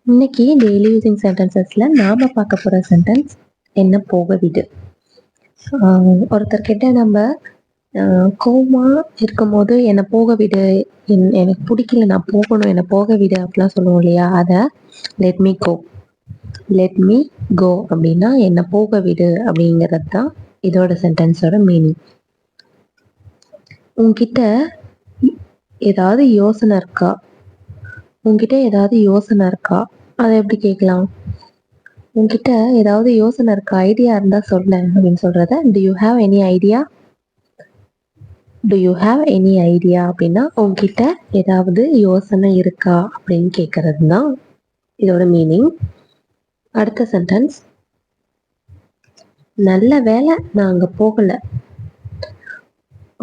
இன்னைக்கு daily using சென்டென்சஸ்ல நாம பார்க்க போற சென்டென்ஸ் என்ன போக விடு. ஒருத்தர்கிட்ட நம்ம கோவமா இருக்கும்போது என்னை போக விடு, எனக்கு பிடிக்கல, நான் போகணும், என்னை போக விடு அப்படிலாம் சொல்லுவோம் இல்லையா? அதை let me go, let me go அப்படின்னா என்னை போக விடு அப்படிங்கிறது தான் இதோட சென்டென்ஸோட மீனிங். உன்கிட்ட ஏதாவது யோசனை இருக்கா? உன்கிட்ட ஏதாவது யோசனை இருக்கா? அதை எப்படி கேட்கலாம்? உன்கிட்ட ஏதாவது யோசனை இருக்கா, ஐடியா இருந்தா சொல்ல அப்படின்னு சொல்றத to you have any idea, to you have any idea அப்படின்னா உன்கிட்ட ஏதாவது யோசனை இருக்கா அப்படின்னு கேட்கறது தான் இதோட மீனிங். அடுத்த சென்டென்ஸ், நல்ல வேலை நான் அங்க போகல.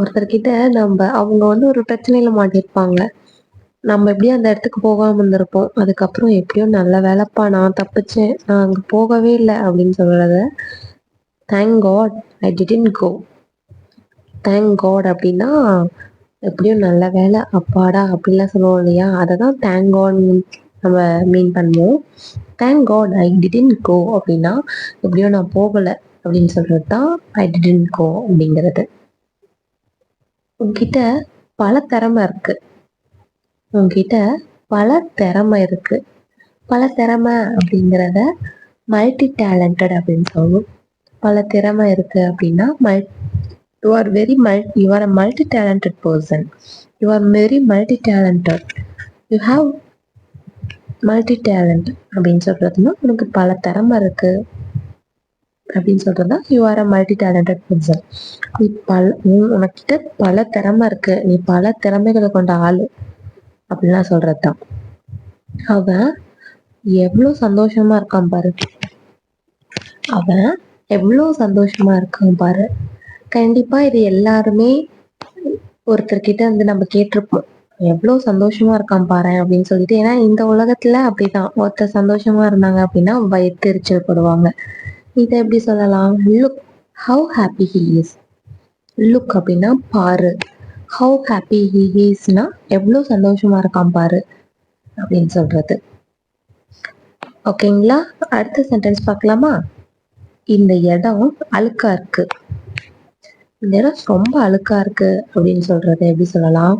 ஒருத்தர்கிட்ட அவங்க ஒரு பிரச்சனையில மாட்டிருப்பாங்க, நம்ம எப்படியும் அந்த இடத்துக்கு போகாம இருந்திருப்போம். அதுக்கப்புறம் எப்படியோ நல்ல வேலைப்பா நான் தப்பிச்சேன், நான் அங்கே போகவே இல்லை அப்படின்னு சொல்றத thank God I didn't go. Thank God அப்படின்னா எப்படியோ நல்ல வேலை, அப்பாடா அப்படிலாம் சொல்லுவோம் இல்லையா? அதை தான் தேங்க் காட் நம்ம மீன் பண்ணுவோம். Thank God I didn't go அப்படின்னா எப்படியோ நான் போகலை அப்படின்னு சொல்றது தான் ஐ டிடன்ட் கோ அப்படிங்கிறது. உன்கிட்ட பல திறமை இருக்கு, உங்ககிட்ட பல திறமை இருக்கு. பல திறமை அப்படிங்கிறத மல்டி டேலண்டட் அப்படின்னு சொல்லுவோம். பல திறமை இருக்கு அப்படின்னா you are a multi talented person, you are very multi talented, you have multi talent அப்படின்னு சொல்றதுன்னா உனக்கு பல திறமை இருக்கு அப்படின்னு சொல்றதுனா you are a multi talented person. நீ உனக்கிட்ட பல திறமை இருக்கு, நீ பல திறமைகளை கொண்ட ஆளு அப்படின்லாம் சொல்றது தான். அவன் எவ்வளோ சந்தோஷமா இருக்கான் பாரு, அவன் எவ்வளோ சந்தோஷமா இருக்கான் பாரு. கண்டிப்பா இது எல்லாருமே ஒருத்தர்கிட்ட நம்ம கேட்டிருப்போம், எவ்வளோ சந்தோஷமா இருக்கான் பாரு அப்படின்னு சொல்லிட்டு. ஏன்னா இந்த உலகத்துல அப்படிதான், ஒருத்தர் சந்தோஷமா இருந்தாங்க அப்படின்னா வயிற்றெரிச்சல் படுவாங்க. இதை எப்படி சொல்லலாம்? Look how happy he is. Look அப்படின்னா பாரு, ஹவு ஹாப்பி ஹி இஸ்னா எவ்வளோ சந்தோஷமா இருக்கான் பாரு அப்படின்னு சொல்றது. ஓகேங்களா? அடுத்த சென்டென்ஸ் பார்க்கலாமா? இந்த இடம் அழுக்கா இருக்கு. இந்த இடம் ரொம்ப அழுக்கா இருக்கு அப்படின்னு சொல்றத எப்படி சொல்லலாம்?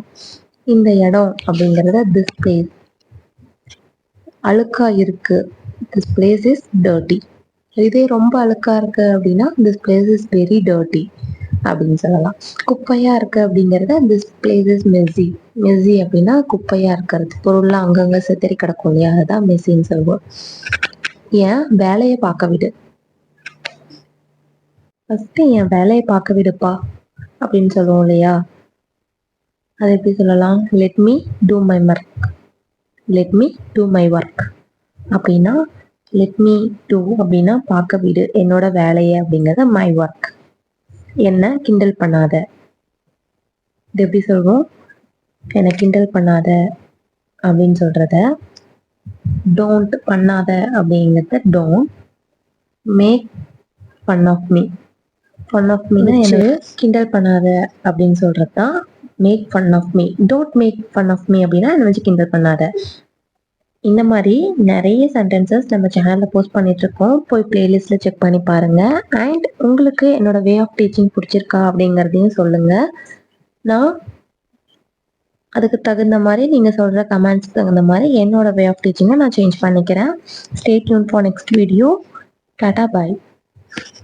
இந்த இடம் அப்படிங்கிறத திஸ் பிளேஸ் அழுக்கா இருக்கு, திஸ் பிளேஸ் இஸ் டர்ட்டி. இதே ரொம்ப அழுக்கா இருக்கு அப்படின்னா this place is very dirty அப்படின்னு சொல்லலாம். குப்பையா இருக்கு அப்படிங்கிறத this place is Messi. Messi அப்படின்னா குப்பையா இருக்கிறது, பொருள்லாம் அங்கங்க சிதறி கிடக்கும் இல்லையா? அதுதான் மெஸ்ஸின்னு சொல்லுவோம். என் வேலையை பார்க்க விடு, ஃபஸ்ட்டு என் வேலையை பார்க்க விடுப்பா அப்படின்னு சொல்லுவோம் இல்லையா? அதை எப்படி சொல்லலாம்? Let me do my work, let me do my work அப்படின்னா லெட் மீ டூ அப்படின்னா பார்க்க விடு என்னோட வேலையை அப்படிங்கிறத மை ஒர்க். என்ன கிண்டல் பண்ணாத, இது எப்படி சொல்வோம்? என்னை கிண்டல் பண்ணாத அப்படின்னு சொல்றத டோன்ட் பண்ணாத அப்படிங்கிறத don't. Make fun of me, fun of மீனா என்ன கிண்டல் பண்ணாத அப்படின்னு சொல்றது தான் make fun of me. Don't make fun of me அப்படின்னா என்னை வச்சு கிண்டல் பண்ணாத. இந்த மாதிரி நிறைய சென்டென்சஸ் நம்ம சேனலில் போஸ்ட் பண்ணிட்டு இருக்கோம், போய் பிளேலிஸ்ட்ல செக் பண்ணி பாருங்க. அண்ட் உங்களுக்கு என்னோட வே ஆஃப் டீச்சிங் பிடிச்சிருக்கா அப்படிங்கிறதையும் சொல்லுங்க. நான் அதுக்கு தகுந்த மாதிரி நீங்கள் சொல்கிற கமெண்ட்ஸ்க்கு தகுந்த மாதிரி என்னோட வே ஆஃப் டீச்சிங்கை நான் சேஞ்ச் பண்ணிக்கிறேன். Stay tune for next video. Tata bye.